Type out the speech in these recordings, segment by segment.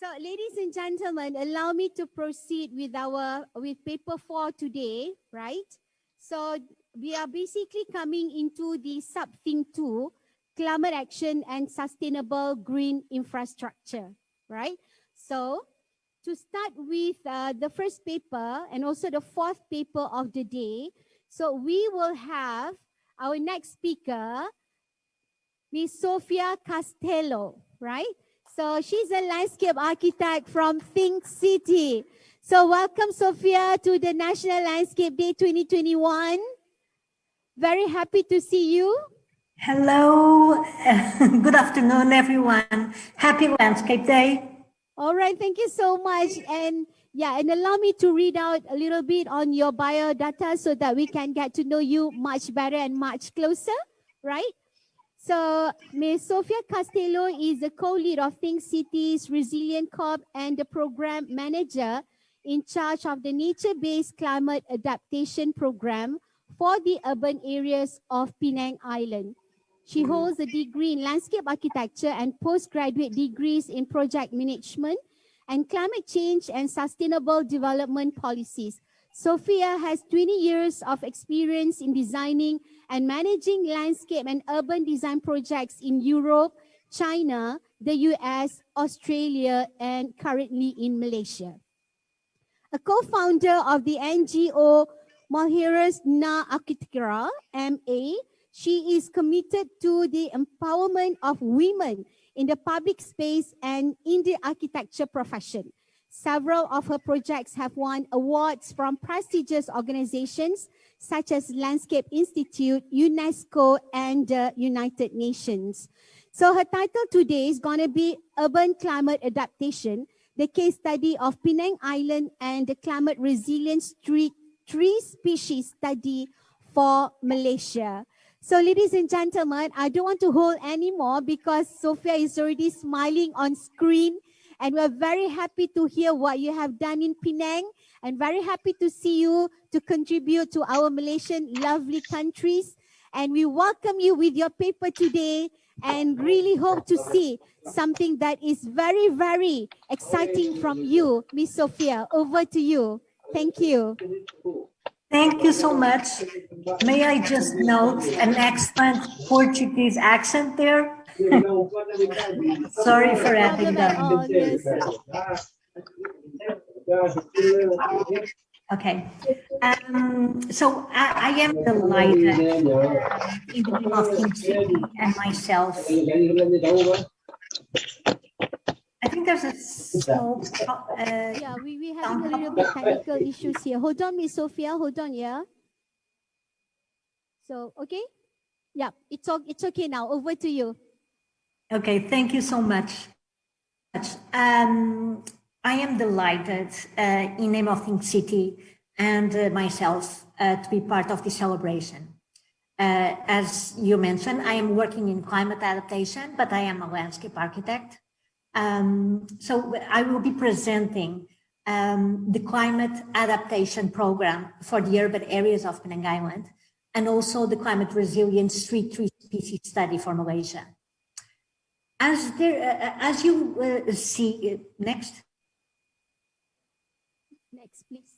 So, ladies and gentlemen, allow me to proceed with paper 4 today, right? So, we are basically coming into the sub-theme 2, climate action and sustainable green infrastructure, right? So, to start with the first paper and also the fourth paper of the day, so we will have our next speaker, Miss Sofia Castelo, right? So she's a landscape architect from Think City. So welcome, Sofia, to the National Landscape Day 2021. Very happy to see you. Hello. Good afternoon, everyone. Happy Landscape Day. All right, thank you so much. And allow me to read out a little bit on your biodata so that we can get to know you much better and much closer, right? So, Ms. Sofia Castelo is the co-lead of Think City's Resilient Corp and the program manager in charge of the Nature-Based Climate Adaptation program for the urban areas of Penang Island. She holds a degree in landscape architecture and postgraduate degrees in project management and climate change and sustainable development policies. Sofia has 20 years of experience in designing and managing landscape and urban design projects in Europe, China, the US, Australia, and currently in Malaysia. A co-founder of the NGO Malheras Na Architectura, MA, she is committed to the empowerment of women in the public space and in the architecture profession. Several of her projects have won awards from prestigious organizations such as Landscape Institute, UNESCO, and the United Nations. So her title today is going to be Urban Climate Adaptation, the case study of Penang Island and the climate resilience tree species study for Malaysia. So ladies and gentlemen, I don't want to hold anymore because Sofia is already smiling on screen. And we're very happy to hear what you have done in Penang and very happy to see you to contribute to our Malaysian lovely countries. And we welcome you with your paper today and really hope to see something that is very, very exciting from you, Miss Sofia. Over to you. Thank you. Thank you so much. May I just note an excellent Portuguese accent there? Sorry for adding that. Yes. Okay. So I am delighted in the name of Think City and myself. I think there's a small... we have a little bit technical issues here. Hold on, Miss Sofia. Hold on, yeah. So, okay? Yeah, it's okay now. Over to you. Okay, thank you so much. I am delighted in name of Think City and myself to be part of this celebration. As you mentioned, I am working in climate adaptation, but I am a landscape architect. So I will be presenting the climate adaptation program for the urban areas of Penang Island and also the climate resilient street tree species study for Malaysia. As you see, next, please.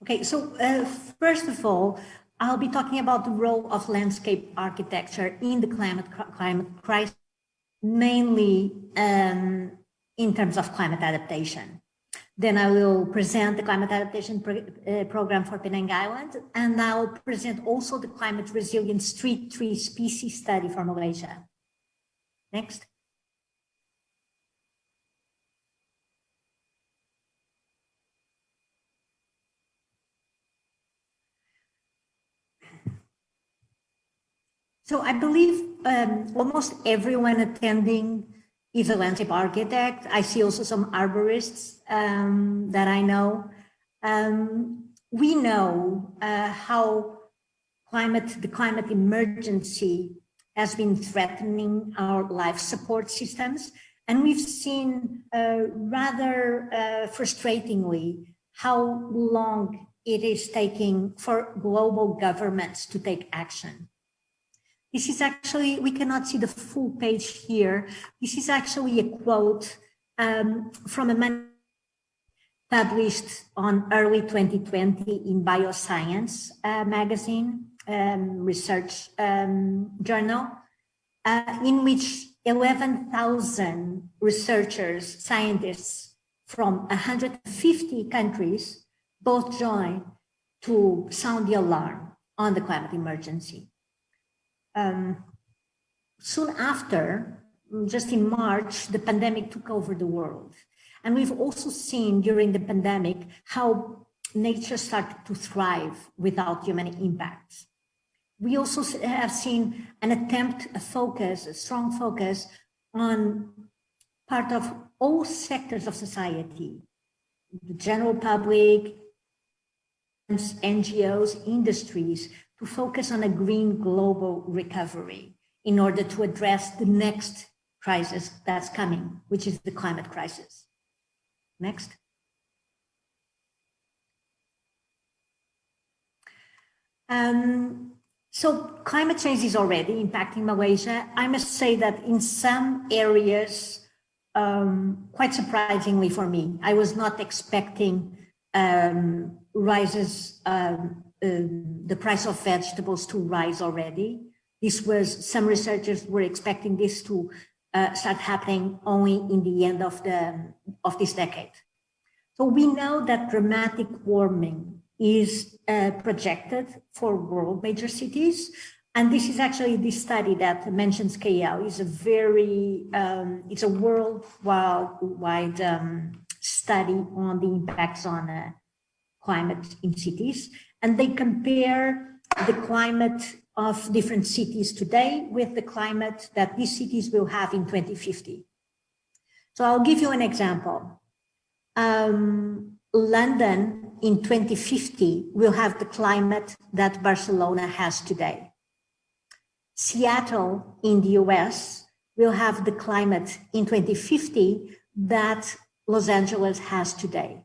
Okay, so first of all, I'll be talking about the role of landscape architecture in the climate crisis, mainly in terms of climate adaptation. Then I will present the climate adaptation program for Penang Island, and I'll present also the climate resilient street tree species study for Malaysia. Next. So I believe almost everyone attending is a landscape architect. I see also some arborists that I know. We know how the climate emergency has been threatening our life support systems. And we've seen rather frustratingly how long it is taking for global governments to take action. This is actually, we cannot see the full page here. This is actually a quote from a man published on early 2020 in Bioscience magazine, research journal, in which 11,000 researchers, scientists from 150 countries both joined to sound the alarm on the climate emergency. Soon after, just in March, the pandemic took over the world. And we've also seen during the pandemic how nature started to thrive without human impacts. We also have seen an attempt, a focus, a strong focus on part of all sectors of society, the general public, NGOs, industries, to focus on a green global recovery in order to address the next crisis that's coming, which is the climate crisis. Next. So climate change is already impacting Malaysia. I must say that in some areas, quite surprisingly for me, I was not expecting rises, the price of vegetables to rise already. This was, some researchers were expecting this to start happening only in the end of this decade. So we know that dramatic warming is projected for world major cities. And this is actually this study that mentions KL is a very, it's a worldwide study on the impacts on climate in cities. And they compare the climate of different cities today with the climate that these cities will have in 2050. So I'll give you an example. London in 2050 will have the climate that Barcelona has today. Seattle in the US will have the climate in 2050 that Los Angeles has today.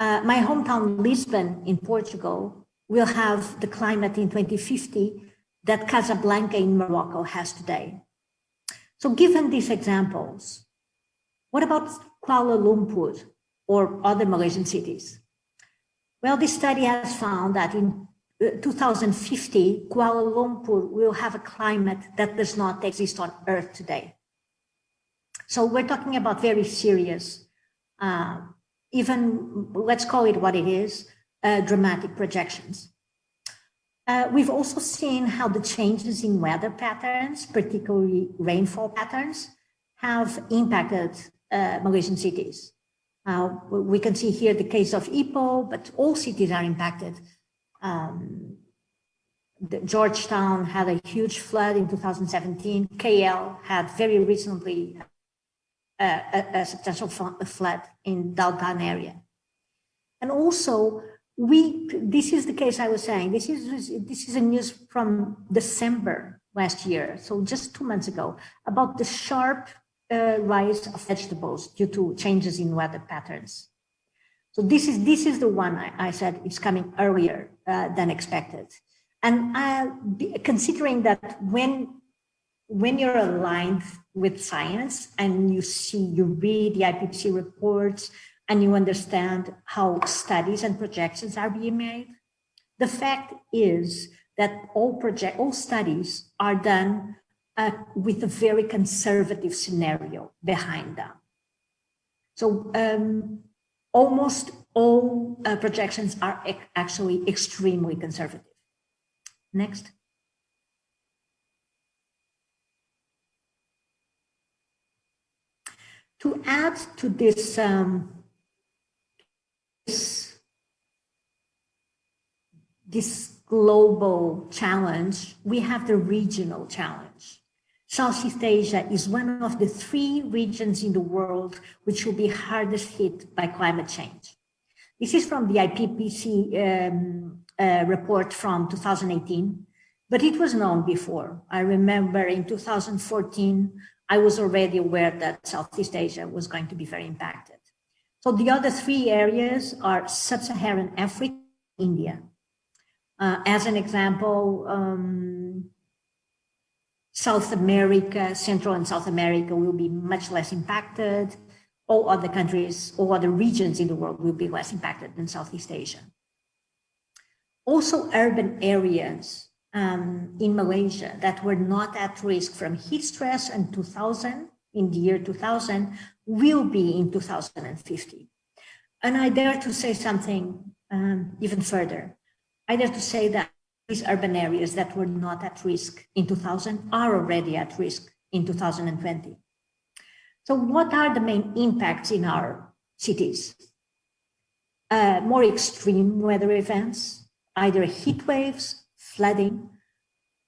My hometown, Lisbon in Portugal, will have the climate in 2050 that Casablanca in Morocco has today. So given these examples, what about Kuala Lumpur or other Malaysian cities? Well, this study has found that in 2050, Kuala Lumpur will have a climate that does not exist on Earth today. So we're talking about very serious, even, let's call it what it is, dramatic projections. We've also seen how the changes in weather patterns, particularly rainfall patterns, have impacted Malaysian cities. We can see here the case of Ipoh, but all cities are impacted. Georgetown had a huge flood in 2017. KL had very recently a substantial flood in downtown area. And also, this is the case I was saying, this is a news from December last year, so just 2 months ago, about the sharp rise of vegetables due to changes in weather patterns. So this is the one I said is coming earlier than expected. And considering that when you're aligned with science and you read the IPCC reports and you understand how studies and projections are being made, the fact is that all studies are done with a very conservative scenario behind them. So almost all projections are actually extremely conservative. Next. To add to this, this global challenge, we have the regional challenge. Southeast Asia is one of the 3 regions in the world which will be hardest hit by climate change. This is from the IPCC report from 2018, but it was known before. I remember in 2014, I was already aware that Southeast Asia was going to be very impacted. So the other 3 areas are Sub-Saharan Africa, India. As an example, South America, Central and South America will be much less impacted. All other countries, all other regions in the world will be less impacted than Southeast Asia. Also, urban areas in Malaysia that were not at risk from heat stress in the year 2000, will be in 2050. And I dare to say something even further. I dare to say that these urban areas that were not at risk in 2000 are already at risk in 2020. So what are the main impacts in our cities? More extreme weather events, either heat waves, flooding,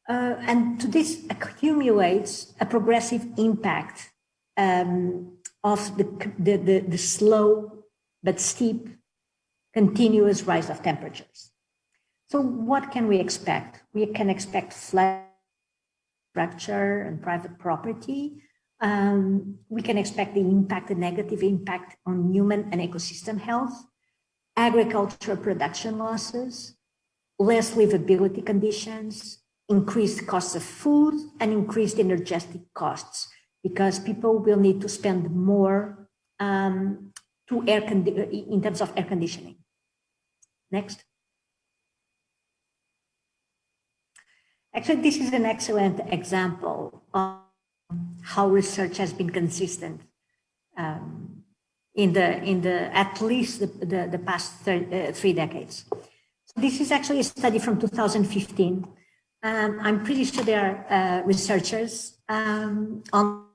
and to this accumulates a progressive impact of the slow but steep continuous rise of temperatures. So what can we expect? We can expect flood, structure, and private property. We can expect the negative impact on human and ecosystem health, agricultural production losses, less livability conditions, increased costs of food, and increased energetic costs, because people will need to spend more in terms of air conditioning. Next. Actually, this is an excellent example of how research has been consistent in at least the past 3 decades. So this is actually a study from 2015. I'm pretty sure there are researchers on.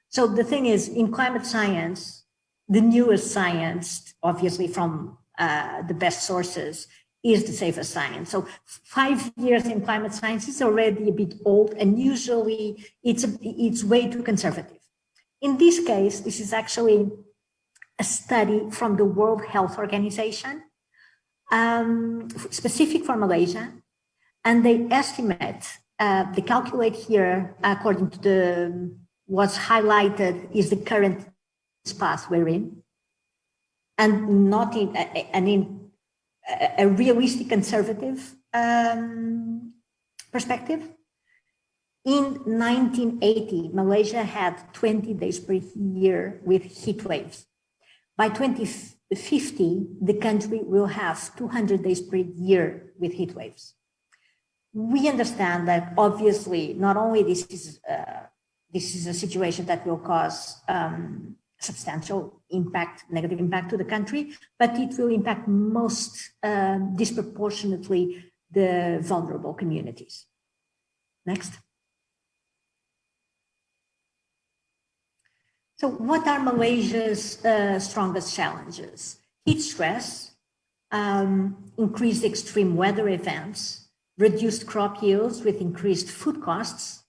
So the thing is, in climate science, the newest science, obviously from the best sources, is the safest science. So 5 years in climate science is already a bit old, and usually it's way too conservative. In this case, this is actually a study from the World Health Organization, specific for Malaysia, and they estimate, they calculate here according to what's highlighted is the current path we're in, and not in a realistic conservative perspective. In 1980, Malaysia had 20 days per year with heat waves. By 2050, the country will have 200 days per year with heat waves. We understand that obviously not only this is a situation that will cause substantial impact, negative impact to the country, but it will impact most disproportionately the vulnerable communities. Next. So what are Malaysia's strongest challenges? Heat stress, increased extreme weather events, reduced crop yields with increased food costs,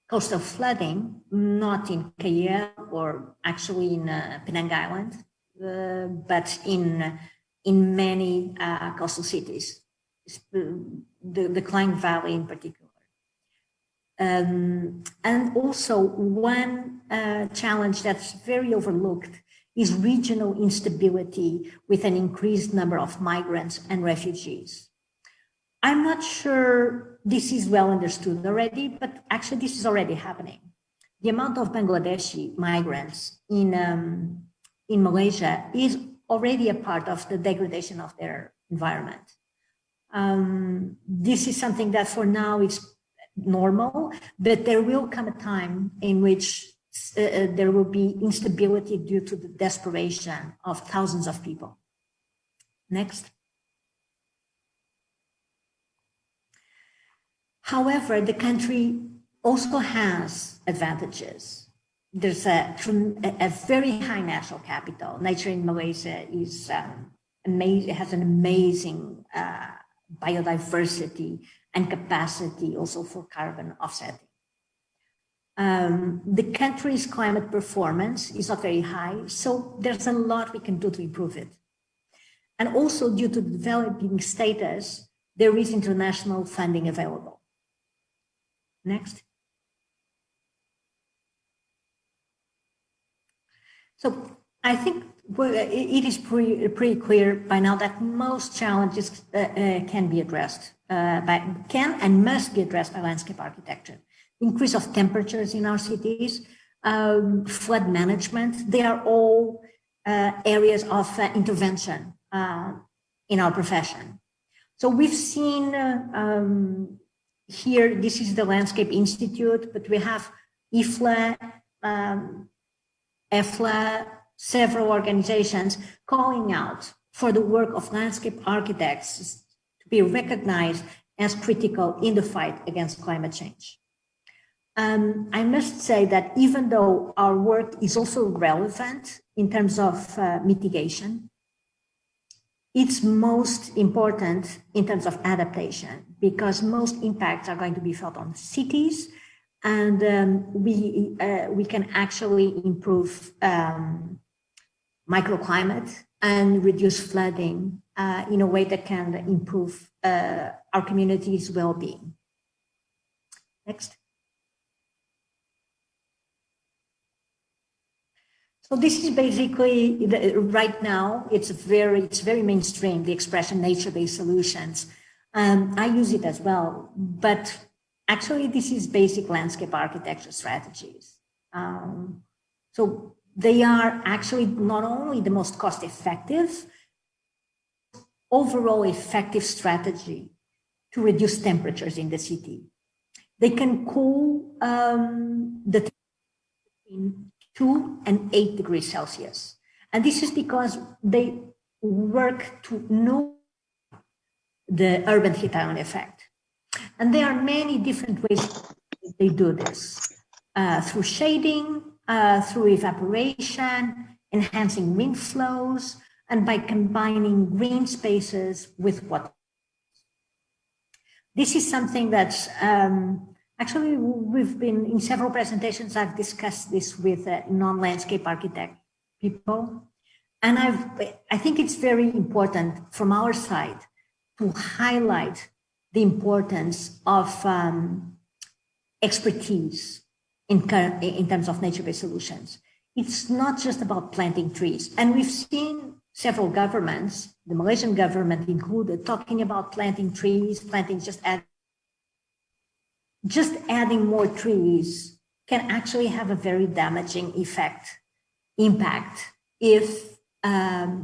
coastal flooding, not in KL or actually in Penang Island, but in many coastal cities, the Klang Valley in particular. And also one challenge that's very overlooked is regional instability with an increased number of migrants and refugees. I'm not sure this is well understood already, but actually this is already happening. The amount of Bangladeshi migrants in Malaysia is already a part of the degradation of their environment. This is something that for now is normal, but there will come a time in which there will be instability due to the desperation of thousands of people. Next. However, the country also has advantages. There's a very high natural capital. Nature in Malaysia is has an amazing biodiversity and capacity also for carbon offsetting. The country's climate performance is not very high, so there's a lot we can do to improve it. And also due to the developing status, there is international funding available. Next. So I think well, it is pretty clear by now that most challenges can be addressed can and must be addressed by landscape architecture. Increase of temperatures in our cities, flood management, they are all areas of intervention in our profession. So we've seen here, this is the Landscape Institute, but we have IFLA, EFLA, several organizations calling out for the work of landscape architects to be recognized as critical in the fight against climate change. I must say that even though our work is also relevant in terms of mitigation, it's most important in terms of adaptation, because most impacts are going to be felt on cities, and we can actually improve microclimate and reduce flooding in a way that can improve our community's well-being. Next. So this is basically, right now, it's very mainstream, the expression nature-based solutions. I use it as well, but actually this is basic landscape architecture strategies. So they are actually not only the most cost-effective, overall effective strategy to reduce temperatures in the city. They can cool the between 2 and 8 degrees Celsius. And this is because they work to null the urban heat island effect. And there are many different ways they do this, through shading, through evaporation, enhancing wind flows, and by combining green spaces with water. This is something that's actually, we've been in several presentations, I've discussed this with non-landscape architect people. And I think it's very important from our side to highlight the importance of expertise in terms of nature-based solutions. It's not just about planting trees. And we've seen several governments, the Malaysian government included, talking about planting trees, just adding more trees can actually have a very damaging impact if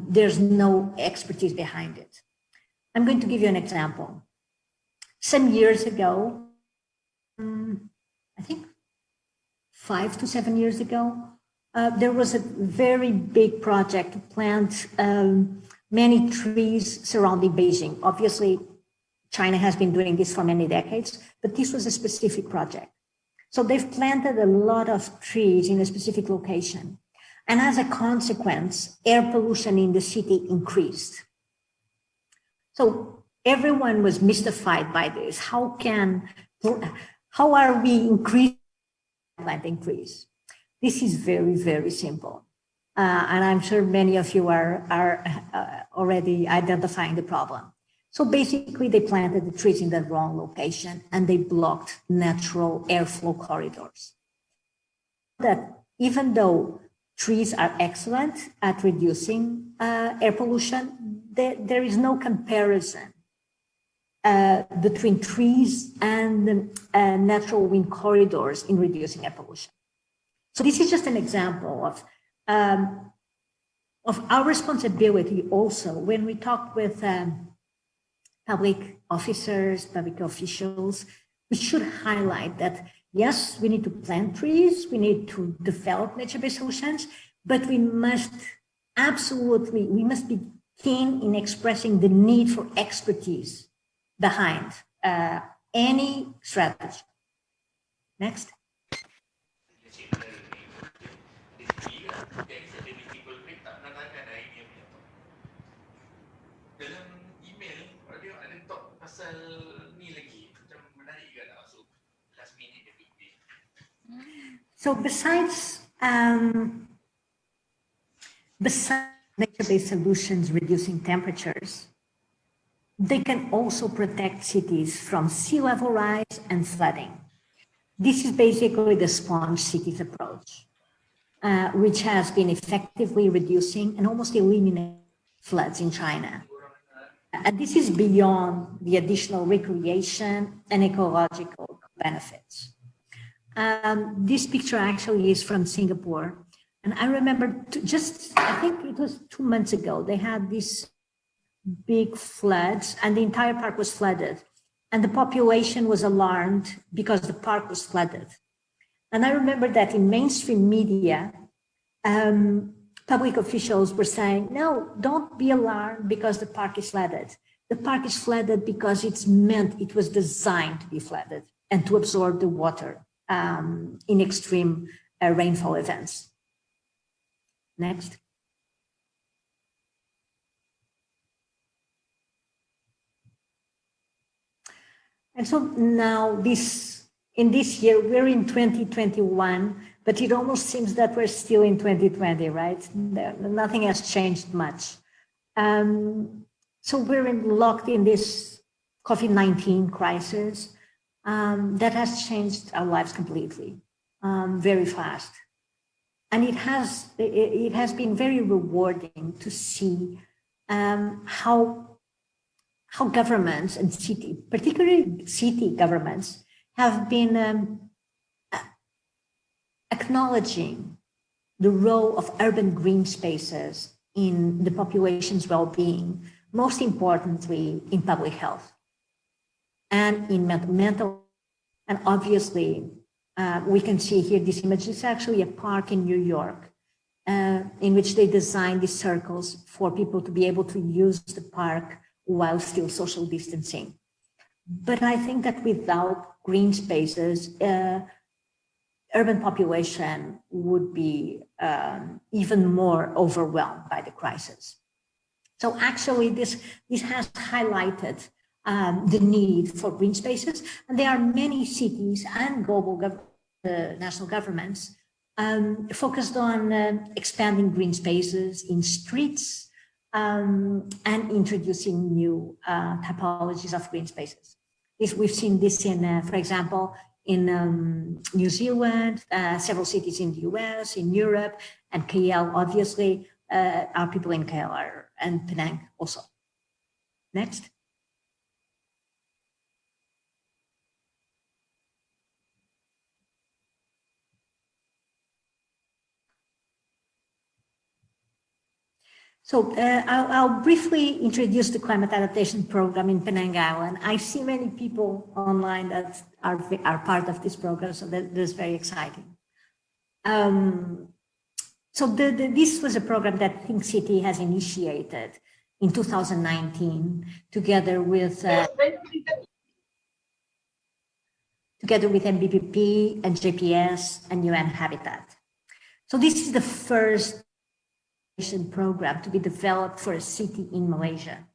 there's no expertise behind it. I'm going to give you an example. Some years ago, I think 5 to 7 years ago, there was a very big project to plant many trees surrounding Beijing. Obviously, China has been doing this for many decades, but this was a specific project. So they've planted a lot of trees in a specific location. And as a consequence, air pollution in the city increased. So everyone was mystified by this. How are we increasing planting trees? This is very, very simple. And I'm sure many of you are already identifying the problem. So basically, they planted the trees in the wrong location and they blocked natural airflow corridors. That even though trees are excellent at reducing air pollution, there is no comparison between trees and natural wind corridors in reducing air pollution. So this is just an example of our responsibility also when we talk with public officers, public officials. We should highlight that, yes, we need to plant trees, we need to develop nature-based solutions, but we must be keen in expressing the need for expertise behind any strategy. Next. So besides nature-based solutions reducing temperatures, they can also protect cities from sea level rise and flooding. This is basically the sponge cities approach. which has been effectively reducing and almost eliminating floods in China. And this is beyond the additional recreation and ecological benefits. This picture actually is from Singapore. And I remember I think it was 2 months ago, they had these big floods and the entire park was flooded. And the population was alarmed because the park was flooded. And I remember that in mainstream media, public officials were saying, no, don't be alarmed because the park is flooded. The park is flooded because it was designed to be flooded and to absorb the water in extreme rainfall events. Next. And so now in this year, we're in 2021, but it almost seems that we're still in 2020, right? Nothing has changed much. So we're locked in this COVID-19 crisis that has changed our lives completely, very fast. And it has been very rewarding to see how governments and particularly city governments, have been acknowledging the role of urban green spaces in the population's well-being, most importantly in public health and in mental. And obviously, we can see here this image. It's actually a park in New York in which they designed these circles for people to be able to use the park while still social distancing. But I think that without green spaces, urban population would be even more overwhelmed by the crisis. So actually this has highlighted the need for green spaces. And there are many cities and global national governments focused on expanding green spaces in streets, and introducing new typologies of green spaces. We've seen this in, for example, in New Zealand, several cities in the US, in Europe, and KL, obviously, our people in KL and Penang also. Next. So I'll briefly introduce the climate adaptation program in Penang Island. I see many people online that are part of this program, so that's very exciting. So this was a program that Think City has initiated in 2019, together with MBPP and JPS and UN Habitat. So this is the first program to be developed for a city in Malaysia.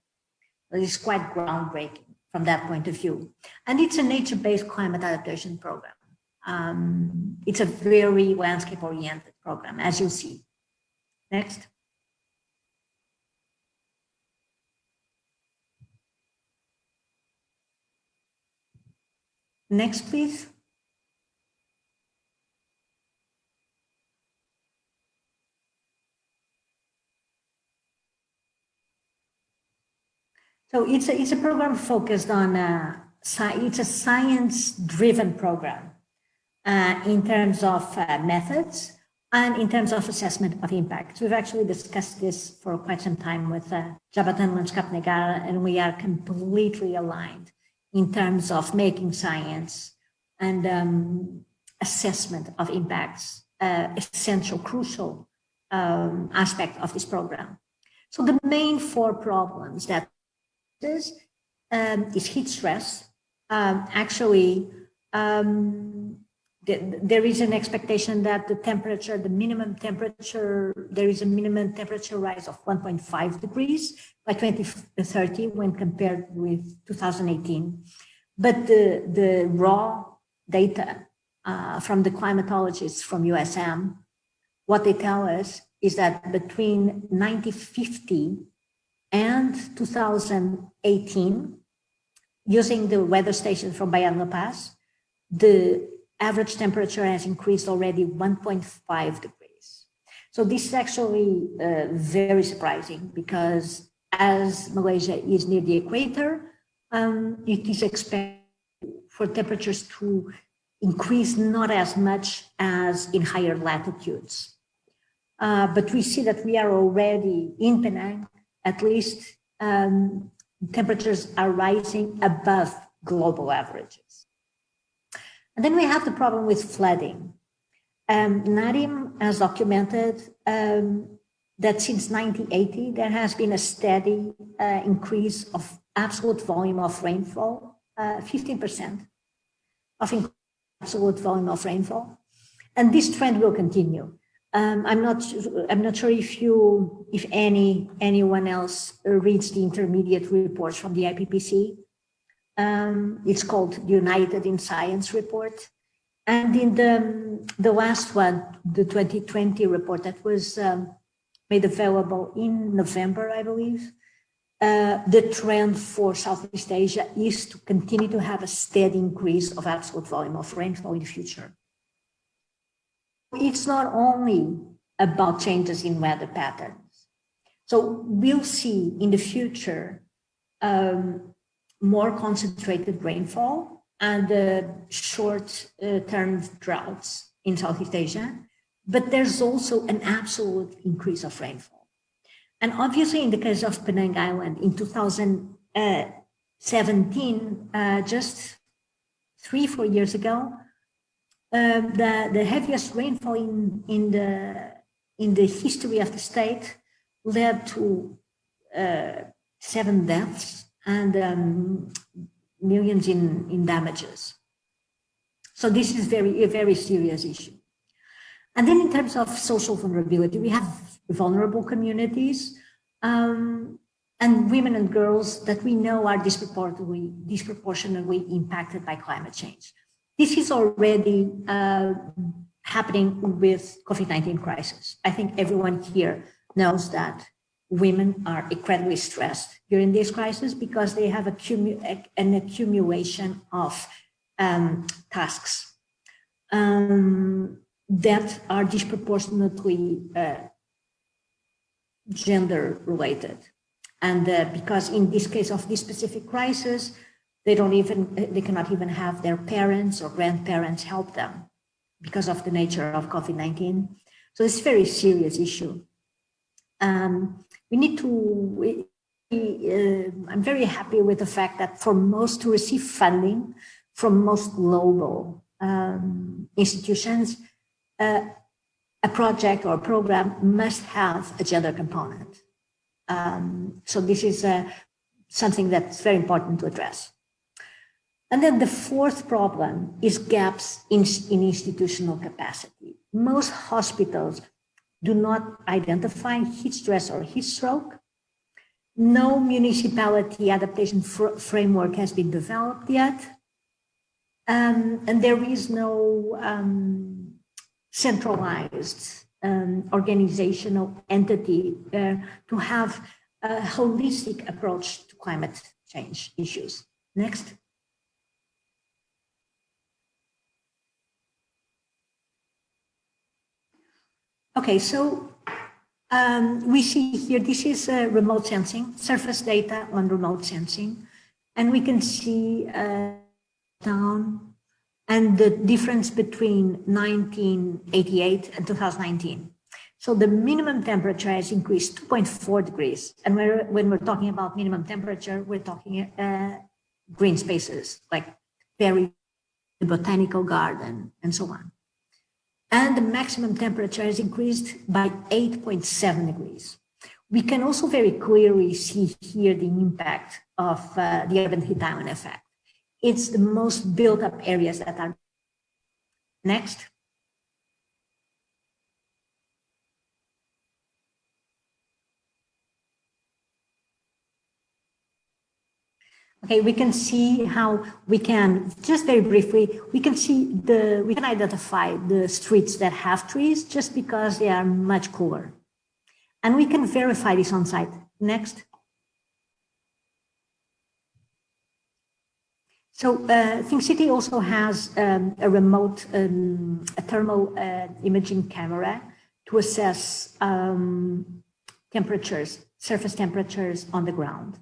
It is quite groundbreaking from that point of view. And it's a nature-based climate adaptation program. It's a very landscape-oriented program, as you'll see. Next. Next, please. So it's a program focused on, it's a science-driven program in terms of methods and in terms of assessment of impact. We've actually discussed this for quite some time with Jabatan Landskap Negara, and we are completely aligned in terms of making science and assessment of impacts essential, crucial aspect of this program. So the main 4 problems that is heat stress. Actually, there is an expectation that there is a minimum temperature rise of 1.5 degrees by 2030 when compared with 2018. But the raw data from the climatologists from USM, what they tell us is that between 1950 and 2018, using the weather station from Bayan La Paz, the average temperature has increased already 1.5 degrees. So this is actually very surprising because as Malaysia is near the equator, it is expected for temperatures to increase not as much as in higher latitudes. But we see that we are already in Penang, at least temperatures are rising above global averages. And then we have the problem with flooding. NADIM has documented that since 1980, there has been a steady increase of absolute volume of rainfall, 15% of absolute volume of rainfall. And this trend will continue. I'm not sure if anyone else reads the intermediate reports from the IPCC. It's called the United in Science report. And in the last one, the 2020 report that was made available in November, I believe, the trend for Southeast Asia is to continue to have a steady increase of absolute volume of rainfall in the future. It's not only about changes in weather patterns. So we'll see in the future more concentrated rainfall and short-term droughts in Southeast Asia, but there's also an absolute increase of rainfall. And obviously in the case of Penang Island in 2017, just 3-4 years ago, the heaviest rainfall in the history of the state led to 7 deaths and millions in damages. So this is a very serious issue. And then in terms of social vulnerability, we have vulnerable communities and women and girls that we know are disproportionately impacted by climate change. This is already happening with COVID-19 crisis. I think everyone here knows that women are incredibly stressed during this crisis because they have an accumulation of tasks that are disproportionately gender related. And because in this case of this specific crisis, they cannot even have their parents or grandparents help them because of the nature of COVID-19. So it's a very serious issue. I'm very happy with the fact that for most to receive funding from most global institutions, a project or a program must have a gender component. So this is something that's very important to address. And then the fourth problem is gaps in institutional capacity. Most hospitals do not identify heat stress or heat stroke. No municipality adaptation framework has been developed yet. And there is no centralized organizational entity to have a holistic approach to climate change issues. Next. Okay, so we see here, this is remote sensing, surface data on remote sensing, and we can see down and the difference between 1988 and 2019. So the minimum temperature has increased 2.4 degrees. And when we're talking about minimum temperature, we're talking green spaces like the botanical garden and so on. And the maximum temperature has increased by 8.7 degrees. We can also very clearly see here the impact of the urban heat island effect. It's the most built up areas that are. Next. Okay, we can see how we can, just very briefly, we can identify the streets that have trees just because they are much cooler. And we can verify this on site. Next. So ThinkCity also has a remote, a thermal imaging camera to assess temperatures, surface temperatures on the ground.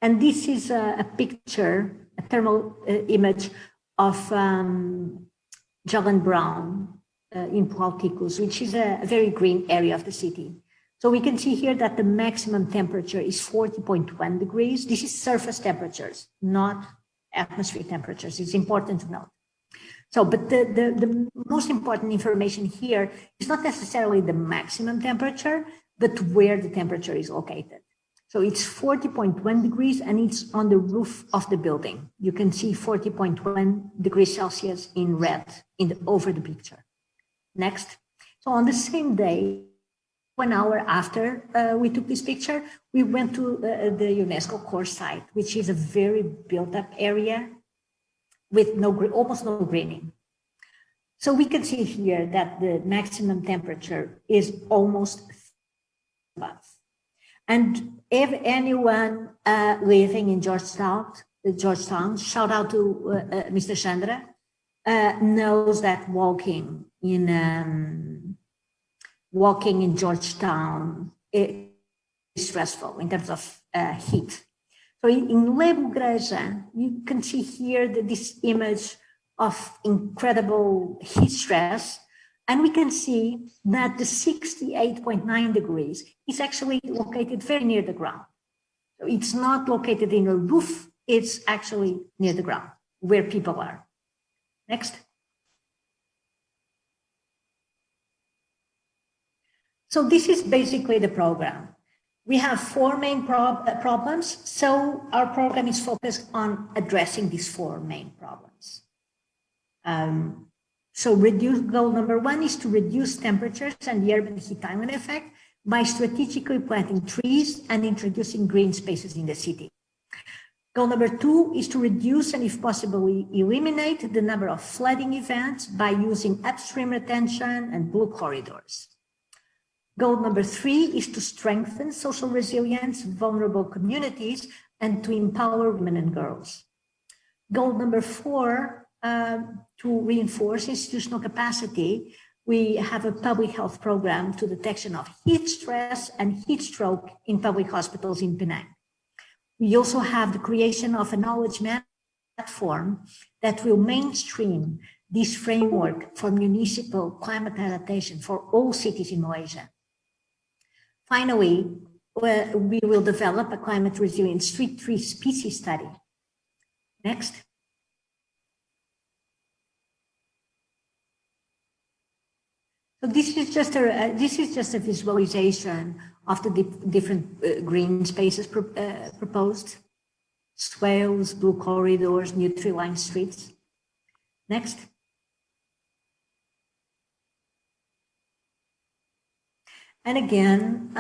And this is a picture, a thermal image of Gel and Brown in Pauticus, which is a very green area of the city. So we can see here that the maximum temperature is 40.1 degrees. This is surface temperatures, not atmospheric temperatures. It's important to note. So, but the most important information here is not necessarily the maximum temperature, but where the temperature is located. So it's 40.1 degrees and it's on the roof of the building. You can see 40.1 degrees Celsius in red over the picture. Next. So on the same day, 1 hour after we took this picture, we went to the UNESCO core site, which is a very built up area with almost no greening. So we can see here that the maximum temperature is almost above. And if anyone living in Georgetown, shout out to Mr. Chandra, knows that walking in Georgetown is stressful in terms of heat. So in Lebu Igreja, you can see here this image of incredible heat stress. And we can see that the 68.9 degrees is actually located very near the ground. So it's not located in a roof, it's actually near the ground where people are. Next. So this is basically the program. We have 4 main problems. So our program is focused on addressing these 4 main problems. So goal number 1 is to reduce temperatures and the urban heat island effect by strategically planting trees and introducing green spaces in the city. Goal number 2 is to reduce and if possible eliminate the number of flooding events by using upstream retention and blue corridors. Goal number 3 is to strengthen social resilience, vulnerable communities, and to empower women and girls. Goal number 4, to reinforce institutional capacity, we have a public health program to detection of heat stress and heat stroke in public hospitals in Penang. We also have the creation of a knowledge management platform that will mainstream this framework for municipal climate adaptation for all cities in Malaysia. Finally, we will develop a climate resilient street tree species study. Next. So this is just a visualization of the different green spaces proposed: swales, blue corridors, new tree-lined streets. Next. And again,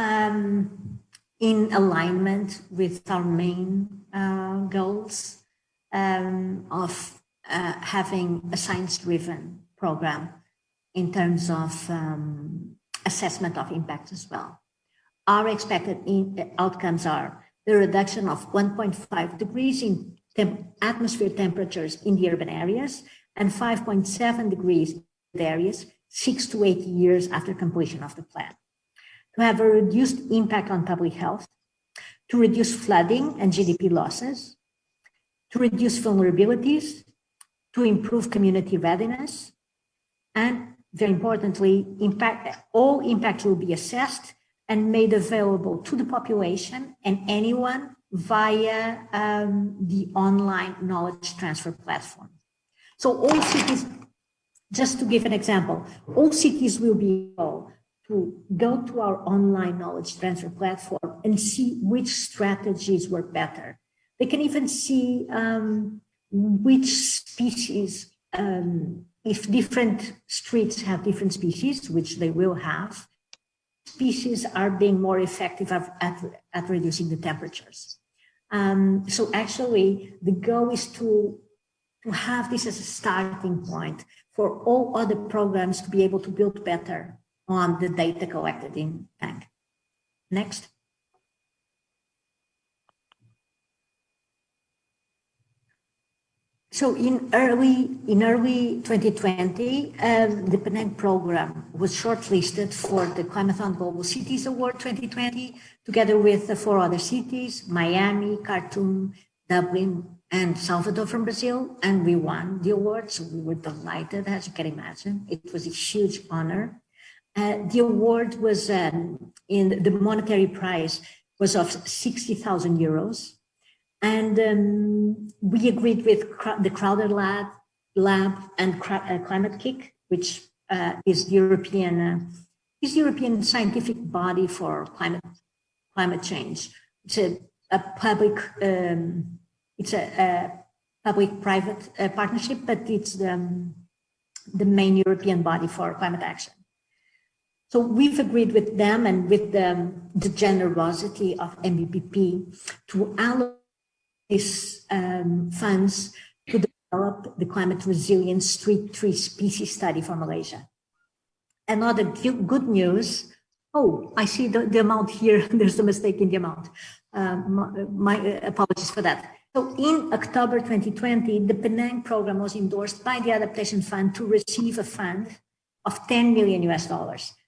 in alignment with our main goals of having a science-driven program in terms of assessment of impact as well. Our expected outcomes are the reduction of 1.5 degrees in atmospheric temperatures in the urban areas and 5.7 degrees in the areas 6 to 8 years after completion of the plan. To have a reduced impact on public health, to reduce flooding and GDP losses, to reduce vulnerabilities, to improve community readiness, and very importantly, all impact will be assessed and made available to the population and anyone via the online knowledge transfer platform. So all cities, just to give an example, all cities will be able to go to our online knowledge transfer platform and see which strategies work better. They can even see which species, if different streets have different species, which they will have, species are being more effective at reducing the temperatures. So actually, the goal is to have this as a starting point for all other programs to be able to build better on the data collected in Penang. Next. So in early 2020, the Penang program was shortlisted for the Climathon Global Cities Award 2020, together with the 4 other cities, Miami, Khartoum, Dublin, and Salvador from Brazil, and we won the award. So we were delighted, as you can imagine. It was a huge honor. The award was in the monetary prize was of 60,000 euros. And we agreed with the Crowder Lab and Climate Kick, which is the European scientific body for climate change. It's a public-private partnership, but it's the main European body for climate action. So we've agreed with them and with the generosity of MBPP to allocate these funds to develop the climate resilient street tree species study for Malaysia. Another good news. Oh, I see the amount here. There's a mistake in the amount. My apologies for that. So in October 2020, the Penang program was endorsed by the Adaptation Fund to receive a fund of $10 million US.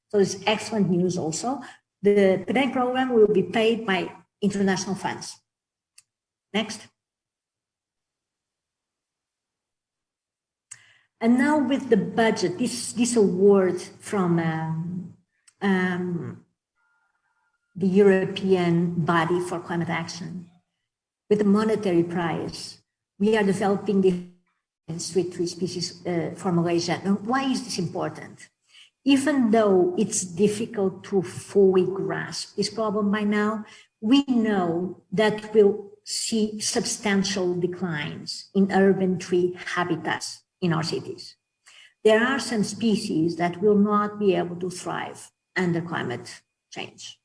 So it's excellent news also. The Penang program will be paid by international funds. Next. And now with the budget, this award from the European body for climate action, with the monetary prize, we are developing the street tree species for Malaysia. And why is this important? Even though it's difficult to fully grasp this problem by now, we know that we'll see substantial declines in urban tree habitats in our cities. There are some species that will not be able to thrive under climate change.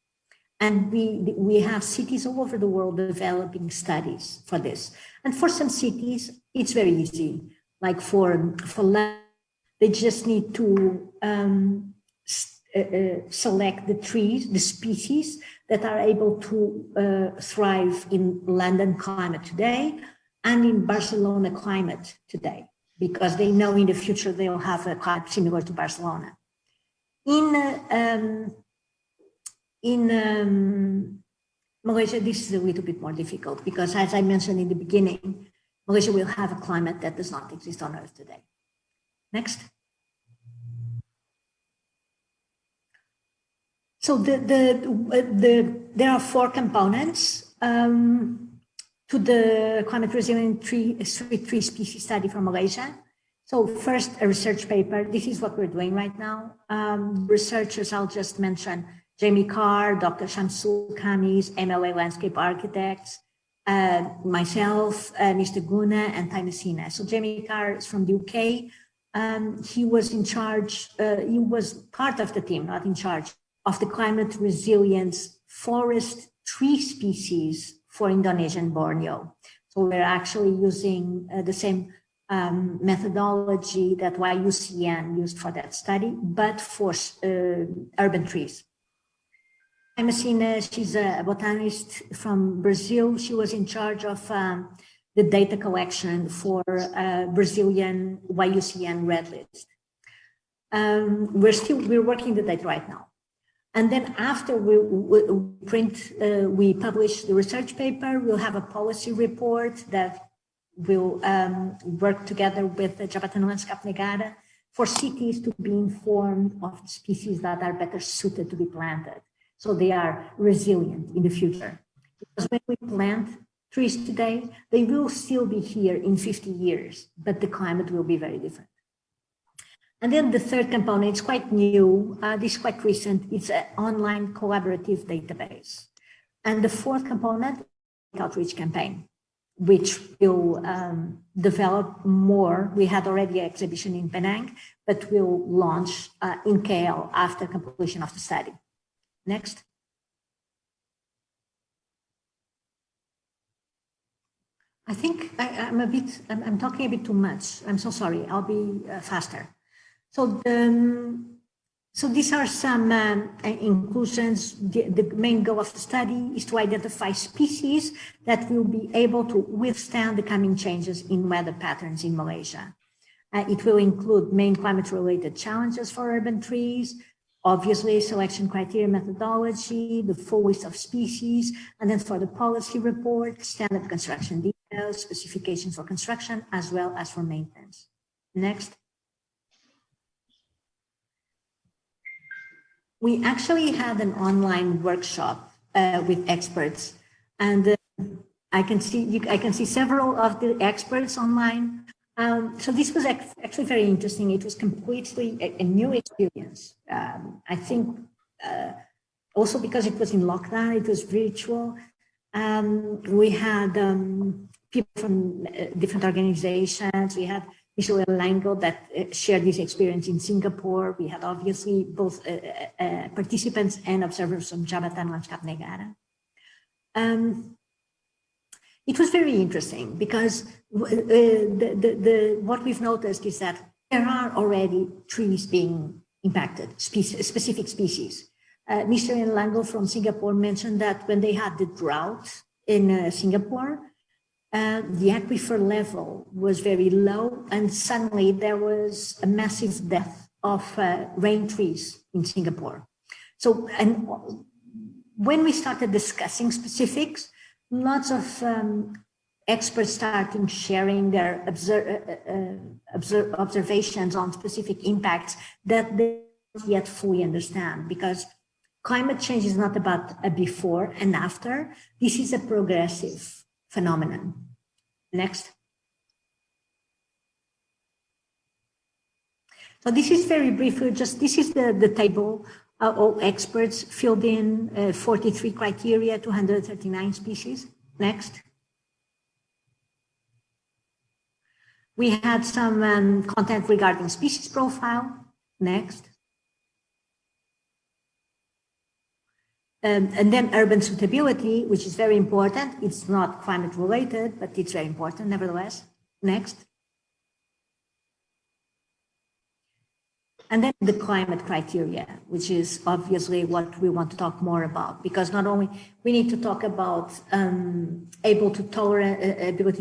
And we have cities all over the world developing studies for this. And for some cities, it's very easy. Like for they just need to select the trees, the species that are able to thrive in London climate today and in Barcelona climate today, because they know in the future they'll have a climate similar to Barcelona. In Malaysia, this is a little bit more difficult because, as I mentioned in the beginning, Malaysia will have a climate that does not exist on Earth today. Next. So there are 4 components to the climate resilient street tree species study for Malaysia. So first, a research paper. This is what we're doing right now. Researchers, I'll just mention Jamie Carr, Dr. Shamsul Khamis, MLA landscape architects, myself, Mr. Guna, and Taimacina. So Jamie Carr is from the UK. He was in charge, he was part of the team, not in charge, of the climate resilience forest tree species for Indonesian Borneo. So we're actually using the same methodology that YUCN used for that study, but for urban trees. Taimacina, she's a botanist from Brazil. She was in charge of the data collection for Brazilian YUCN red list. We're working the data right now. And then after we publish the research paper, we'll have a policy report that will work together with the Jabatan Landskap Negara for cities to be informed of species that are better suited to be planted, so they are resilient in the future. Because when we plant trees today, they will still be here in 50 years, but the climate will be very different. And then the third component is quite new, this is quite recent, it's an online collaborative database. And the fourth component, outreach campaign, which will develop more. We had already an exhibition in Penang, but we'll launch in KL after completion of the study. Next. I think I'm talking a bit too much. I'm so sorry, I'll be faster. So So these are some inclusions. The main goal of the study is to identify species that will be able to withstand the coming changes in weather patterns in Malaysia. It will include main climate-related challenges for urban trees, obviously selection criteria methodology, the full list of species, and then for the policy report, standard construction details, specifications for construction, as well as for maintenance. Next. We actually had an online workshop with experts, and I can see several of the experts online. So this was actually very interesting. It was completely a new experience. I think also because it was in lockdown, it was virtual. We had people from different organizations. We had Mr. Lango that shared this experience in Singapore. We had obviously both participants and observers from Jabatan Landskap Negara. It was very interesting because what we've noticed is that there are already trees being impacted, specific species. Mr. Lango from Singapore mentioned that when they had the drought in Singapore, the aquifer level was very low, and suddenly there was a massive death of rain trees in Singapore. So, and when we started discussing specifics, lots of experts started sharing their observations on specific impacts that they don't yet fully understand, because climate change is not about a before and after. This is a progressive phenomenon. Next. So this is very briefly, just this is the table. All experts filled in 43 criteria, 239 species. Next. We had some content regarding species profile. Next. And then urban suitability, which is very important. It's not climate related, but it's very important nevertheless. Next. And then the climate criteria, which is obviously what we want to talk more about, because not only we need to talk about ability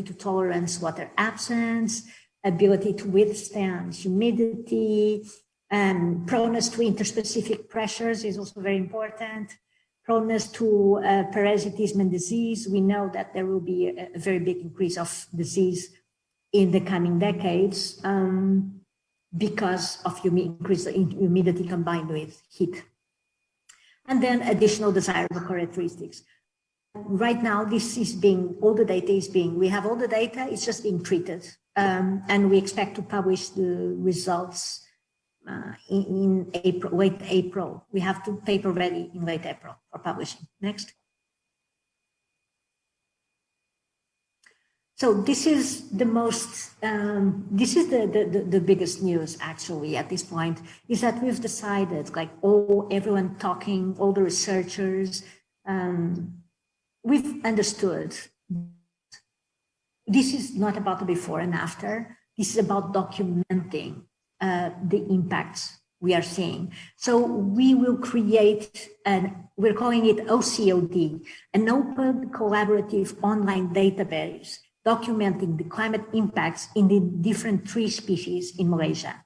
to tolerance water absence, ability to withstand humidity, proneness to interspecific pressures is also very important. Proneness to parasitism and disease. We know that there will be a very big increase of disease in the coming decades because of increase in humidity combined with heat. And then additional desirable characteristics. Right now, this is all the data is we have all the data, it's just being treated. And we expect to publish the results in April, late April. We have the paper ready in late April for publishing. Next. So this is the most, this is the biggest news actually at this point, is that we've decided, like everyone talking, all the researchers, we've understood this is not about the before and after. This is about documenting the impacts we are seeing. So we will create, we're calling it OCLD, an open collaborative online database documenting the climate impacts in the different tree species in Malaysia.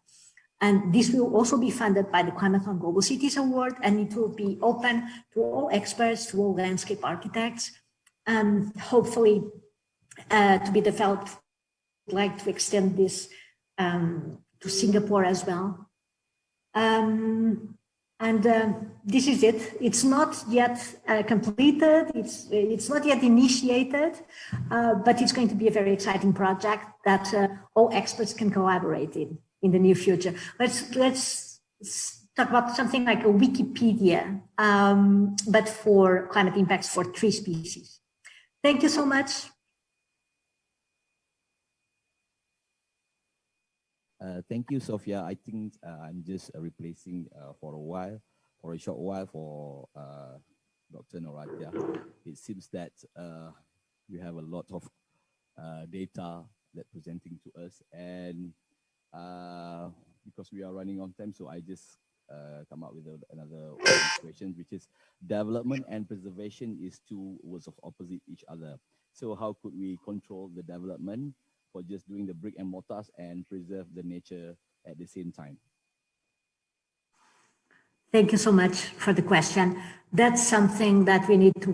And this will also be funded by the Climate on Global Cities Award, and it will be open to all experts, to all landscape architects, and hopefully to be developed. I'd like to extend this to Singapore as well. This is it. It's not yet completed. It's not yet initiated, but it's going to be a very exciting project that all experts can collaborate in the near future. Let's talk about something like a Wikipedia, but for climate impacts for tree species. Thank you so much. Thank you, Sofia. I think I'm just replacing for a short while for Dr. Noratia. It seems that you have a lot of data that presenting to us, and because we are running on time, so I just come up with another question, which is development and preservation is two words of opposite each other. So how could we control the development for just doing the brick and mortars and preserve the nature at the same time? Thank you so much for the question. That's something that we need to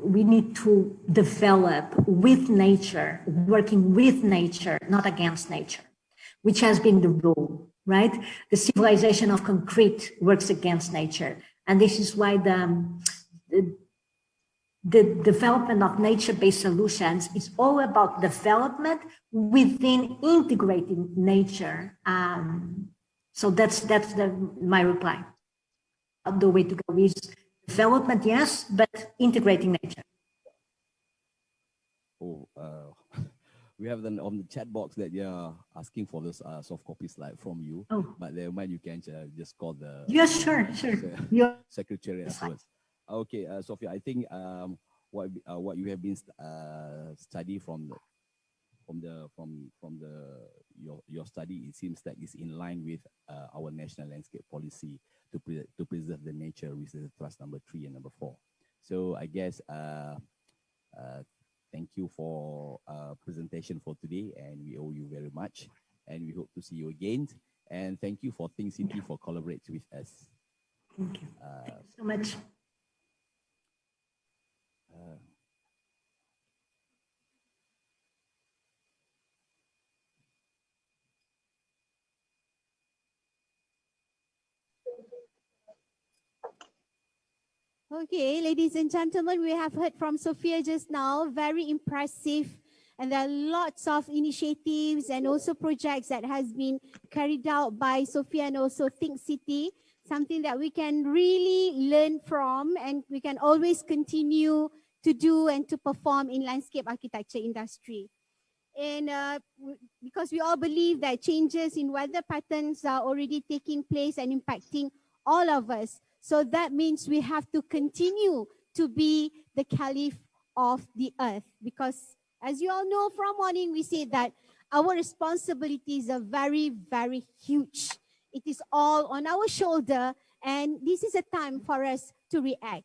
we need to develop with nature, working with nature, not against nature, which has been the rule, right? The civilization of concrete works against nature. And this is why the development of nature-based solutions is all about development within integrating nature. So that's my reply. The way to go is development, yes, but integrating nature. Oh, we have on the chat box that you're asking for this soft copy slide from you. Oh. But never mind, you can just call the sure. secretary afterwards. Okay, Sofia, I think what you have been study from your study, it seems that is in line with our national landscape policy to preserve the nature, which is thrust number 3 and number 4. So I guess thank you for presentation for today, and we owe you very much, and we hope to see you again. And thank you for Think City for collaborating with us. Thank you. Thank you so much. Okay, ladies and gentlemen, we have heard from Sofia just now, very impressive. And there are lots of initiatives and also projects that has been carried out by Sofia and also Think City, something that we can really learn from and we can always continue to do and to perform in landscape architecture industry. And because we all believe that changes in weather patterns are already taking place and impacting all of us. So that means we have to continue to be the caliph of the earth, because as you all know, from morning we say that our responsibilities are very, very huge. It is all on our shoulder, and this is a time for us to react.